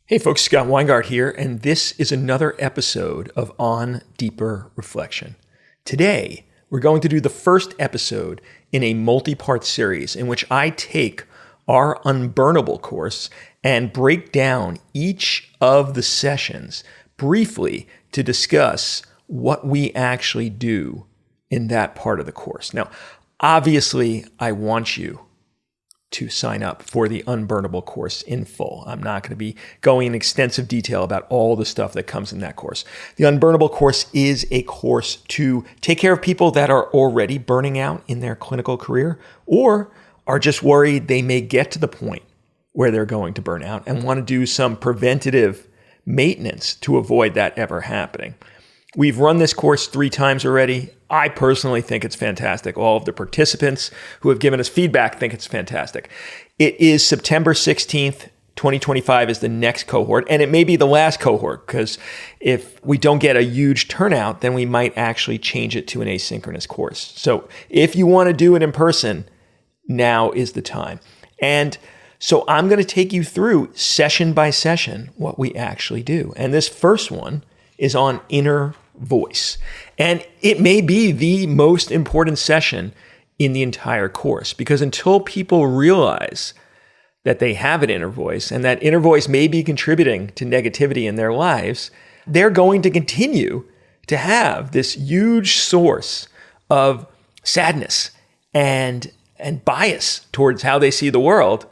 Hey folks, Scott Weingart here, and this is another episode of On Deeper Reflection. Today, we're going to do the first episode in a multi-part series in which I take our UnBurnable course and break down each of the sessions briefly to discuss what we actually do in that part of the course. Now, obviously, I want you to sign up for the UnBurnable course in full. I'm not going to be going in extensive detail about all the stuff that comes in that course. The UnBurnable course is a course to take care of people that are already burning out in their clinical career or are just worried they may get to the point where they're going to burn out and want to do some preventative maintenance to avoid that ever happening. We've run this course 3 times already. I personally think it's fantastic. All of the participants who have given us feedback think it's fantastic. It is September 16th, 2025 is the next cohort, and it may be the last cohort because if we don't get a huge turnout, then we might actually change it to an asynchronous course. So if you want to do it in person, now is the time. And so I'm going to take you through session by session what we actually do. And this first one is on inner voice. And it may be the most important session in the entire course because until people realize that they have an inner voice and that inner voice may be contributing to negativity in their lives, they're going to continue to have this huge source of sadness and bias towards how they see the world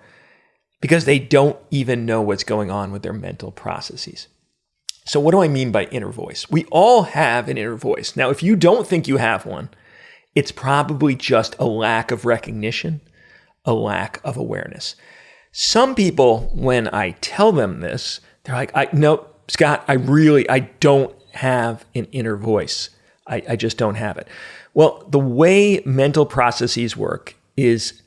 because they don't even know what's going on with their mental processes. So what do I mean by inner voice? We all have an inner voice. Now, if you don't think you have one, it's probably just a lack of recognition, a lack of awareness. Some people, when I tell them this, they're like, no, Scott, I don't have an inner voice. I just don't have it. Well, the way mental processes work is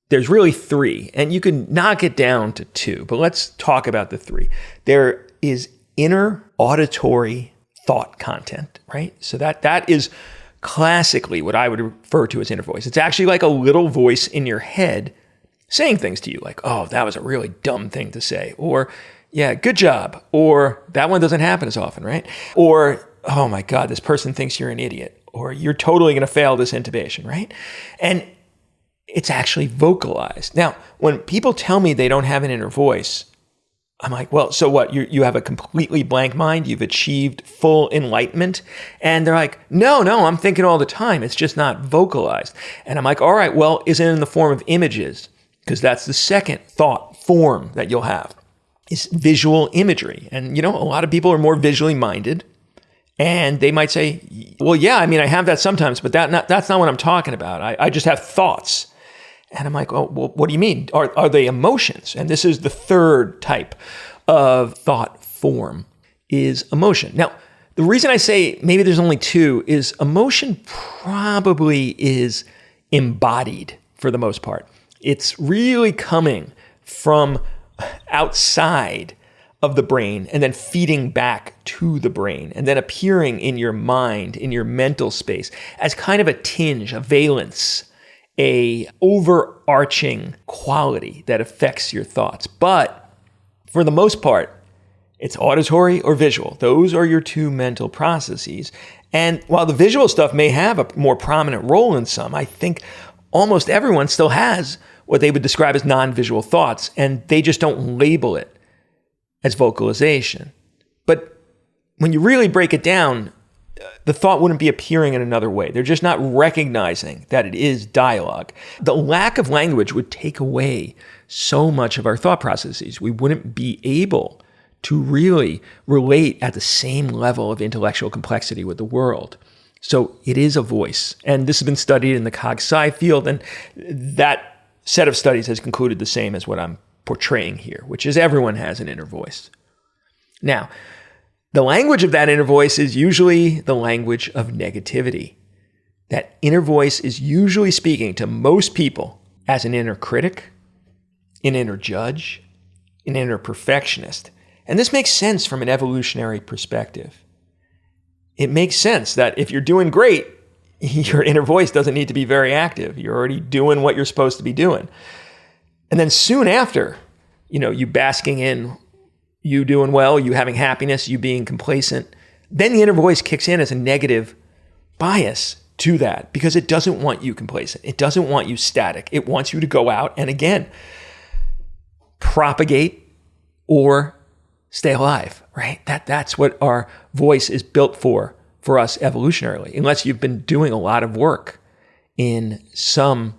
there's really 3, and you can knock it down to 2, but let's talk about the 3. There is inner auditory thought content, right? So that is classically what I would refer to as inner voice. It's actually like a little voice in your head saying things to you like, oh, that was a really dumb thing to say, or yeah, good job, or that one doesn't happen as often, right? Or, oh my God, this person thinks you're an idiot, or you're totally going to fail this intubation, right? And it's actually vocalized. Now, when people tell me they don't have an inner voice, I'm like, well, so what? You have a completely blank mind? You've achieved full enlightenment? And they're like, no, I'm thinking all the time. It's just not vocalized. And I'm like, all right, well, is it in the form of images? Because that's the second thought form that you'll have is visual imagery. And, a lot of people are more visually minded. And they might say, well, yeah, I have that sometimes, but that's not what I'm talking about. I just have thoughts. And I'm like, oh, well, what do you mean? Are they emotions? And this is the third type of thought form is emotion. Now, the reason I say maybe there's only 2 is emotion probably is embodied for the most part. It's really coming from outside of the brain and then feeding back to the brain and then appearing in your mind, in your mental space as kind of a tinge, a valence, a overarching quality that affects your thoughts. But for the most part, it's auditory or visual. Those are your 2 mental processes. And while the visual stuff may have a more prominent role in some, I think almost everyone still has what they would describe as non-visual thoughts, and they just don't label it as vocalization. But when you really break it down, the thought wouldn't be appearing in another way. They're just not recognizing that it is dialogue. The lack of language would take away so much of our thought processes. We wouldn't be able to really relate at the same level of intellectual complexity with the world. So it is a voice. And this has been studied in the cog-sci field, and that set of studies has concluded the same as what I'm portraying here, which is everyone has an inner voice. Now, the language of that inner voice is usually the language of negativity. That inner voice is usually speaking to most people as an inner critic, an inner judge, an inner perfectionist. And this makes sense from an evolutionary perspective. It makes sense that if you're doing great, your inner voice doesn't need to be very active. You're already doing what you're supposed to be doing. And then soon after, you basking in you doing well, you having happiness, you being complacent, then the inner voice kicks in as a negative bias to that because it doesn't want you complacent. It doesn't want you static. It wants you to go out and, again, propagate or stay alive, right? That's what our voice is built for us evolutionarily, unless you've been doing a lot of work in some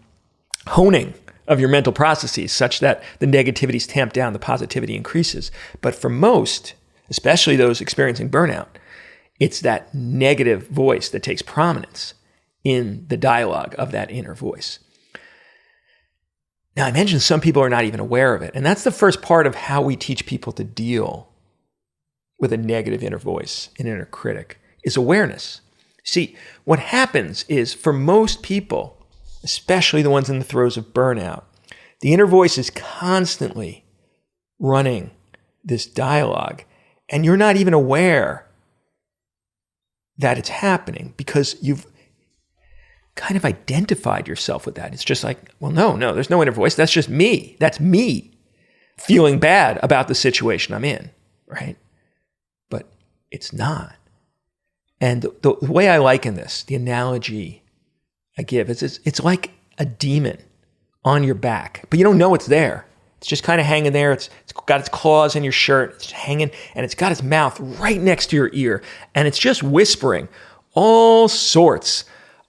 honing of your mental processes such that the negativity is tamped down, the positivity increases. But for most, especially those experiencing burnout, it's that negative voice that takes prominence in the dialogue of that inner voice. Now, I mentioned some people are not even aware of it. And that's the first part of how we teach people to deal with a negative inner voice, an inner critic, is awareness. See, what happens is for most people, especially the ones in the throes of burnout, the inner voice is constantly running this dialogue, and you're not even aware that it's happening because you've kind of identified yourself with that. It's just like, well, no, there's no inner voice. That's just me. That's me feeling bad about the situation I'm in, right? But it's not. And the way I liken this, the analogy I give is it's like a demon on your back, but you don't know it's there. It's just kind of hanging there. It's got its claws in your shirt. It's hanging, and it's got its mouth right next to your ear, and it's just whispering all sorts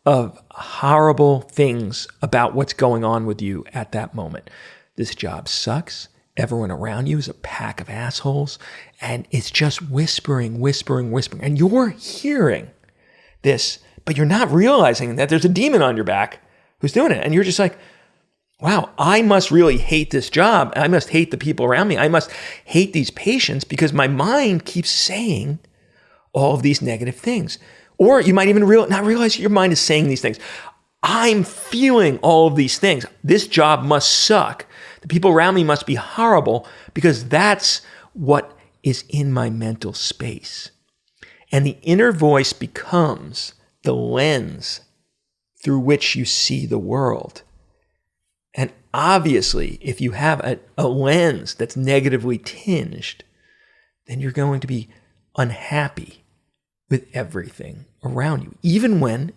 of horrible things about what's going on with you at that moment. This job sucks. Everyone around you is a pack of assholes, and it's just whispering. And you're hearing this, but you're not realizing that there's a demon on your back who's doing it. And you're just like, wow, I must really hate this job. I must hate the people around me. I must hate these patients because my mind keeps saying all of these negative things. Or you might even not realize your mind is saying these things. I'm feeling all of these things. This job must suck. The people around me must be horrible because that's what is in my mental space. And the inner voice becomes the lens through which you see the world. And obviously, if you have a lens that's negatively tinged, then you're going to be unhappy with everything around you, even when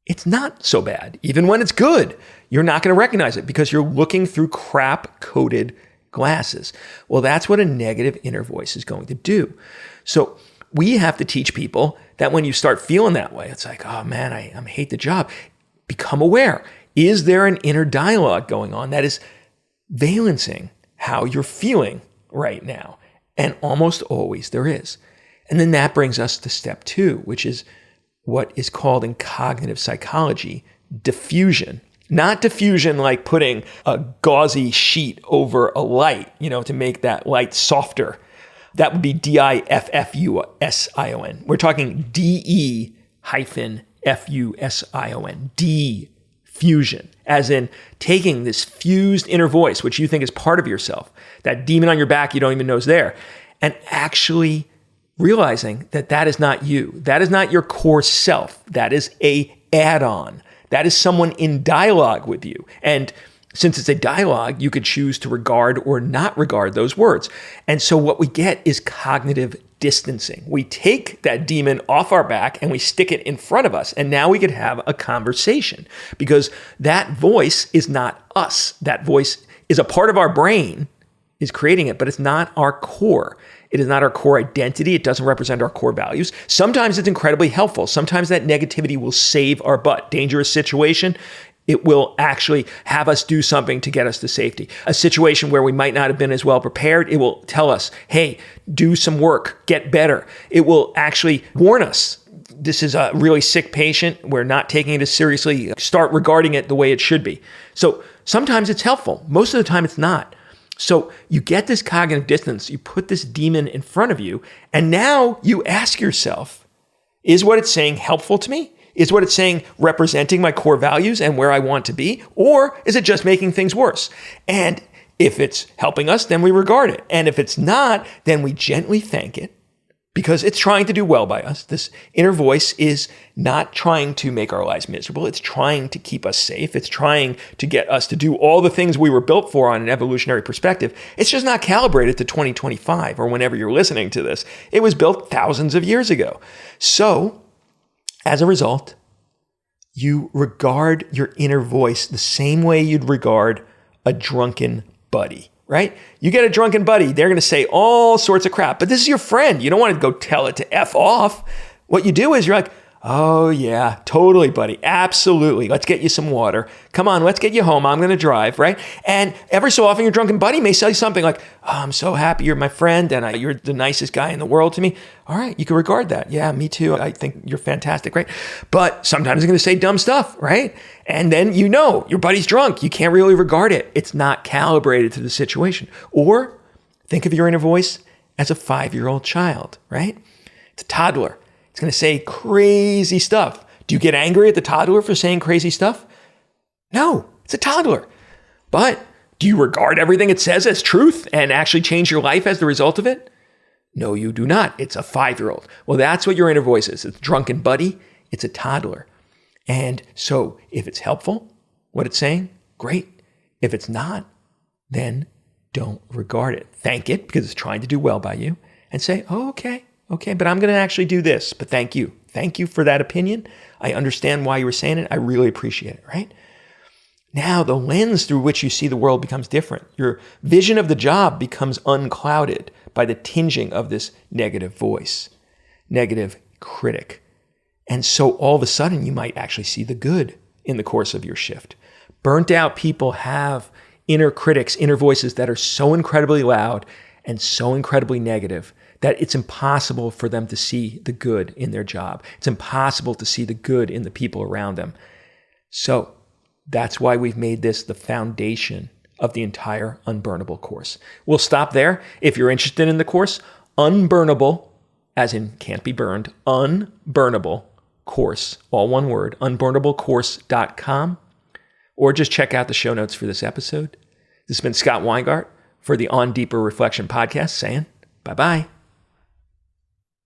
it's not so bad, even when it's good. You're not going to recognize it because you're looking through crap-coated glasses. Well, that's what a negative inner voice is going to do. So we have to teach people that when you start feeling that way, it's like, oh man, I hate the job. Become aware. Is there an inner dialogue going on that is valencing how you're feeling right now? And almost always there is. And then that brings us to step 2, which is what is called in cognitive psychology, diffusion. Not diffusion like putting a gauzy sheet over a light, to make that light softer. That would be diffusion. We're talking DE-fusion, diffusion, as in taking this fused inner voice, which you think is part of yourself, that demon on your back you don't even know is there, and actually realizing that is not you. That is not your core self. That is a add-on. That is someone in dialogue with you. And since it's a dialogue, you could choose to regard or not regard those words. And so what we get is cognitive distancing. We take that demon off our back and we stick it in front of us. And now we could have a conversation because that voice is not us. That voice is a part of our brain, is creating it, but it's not our core. It is not our core identity. It doesn't represent our core values. Sometimes it's incredibly helpful. Sometimes that negativity will save our butt. Dangerous situation, it will actually have us do something to get us to safety. A situation where we might not have been as well prepared, it will tell us, hey, do some work, get better. It will actually warn us. This is a really sick patient. We're not taking it as seriously. Start regarding it the way it should be. So sometimes it's helpful. Most of the time it's not. So you get this cognitive distance, you put this demon in front of you, and now you ask yourself, is what it's saying helpful to me? Is what it's saying representing my core values and where I want to be? Or is it just making things worse? And if it's helping us, then we regard it. And if it's not, then we gently thank it because it's trying to do well by us. This inner voice is not trying to make our lives miserable. It's trying to keep us safe. It's trying to get us to do all the things we were built for on an evolutionary perspective. It's just not calibrated to 2025 or whenever you're listening to this. It was built thousands of years ago. So, as a result, you regard your inner voice the same way you'd regard a drunken buddy. Right? You get a drunken buddy, they're going to say all sorts of crap, but this is your friend. You don't want to go tell it to F off. What you do is you're like, oh yeah, totally, buddy. Absolutely. Let's get you some water. Come on, let's get you home. I'm going to drive, right? And every so often your drunken buddy may say something like, oh, I'm so happy you're my friend and you're the nicest guy in the world to me. All right, you can regard that. Yeah, me too. I think you're fantastic, right? But sometimes they're going to say dumb stuff, right? And then you know your buddy's drunk. You can't really regard it. It's not calibrated to the situation. Or think of your inner voice as a 5-year-old child, right? It's a toddler. It's going to say crazy stuff. Do you get angry at the toddler for saying crazy stuff? No, it's a toddler. But do you regard everything it says as truth and actually change your life as the result of it? No, you do not. It's a 5-year-old. Well, that's what your inner voice is. It's a drunken buddy. It's a toddler. And so if it's helpful, what it's saying, great. If it's not, then don't regard it. Thank it because it's trying to do well by you and say, oh, okay, but I'm going to actually do this. But thank you. Thank you for that opinion. I understand why you were saying it. I really appreciate it, right? Now, the lens through which you see the world becomes different. Your vision of the job becomes unclouded by the tinging of this negative voice, negative critic. And so all of a sudden, you might actually see the good in the course of your shift. Burnt out people have inner critics, inner voices that are so incredibly loud and so incredibly negative that it's impossible for them to see the good in their job. It's impossible to see the good in the people around them. So that's why we've made this the foundation of the entire UnBurnable course. We'll stop there. If you're interested in the course, UnBurnable, as in can't be burned, UnBurnable course, all one word, unburnablecourse.com, or just check out the show notes for this episode. This has been Scott Weingart for the On Deeper Reflection podcast saying bye-bye.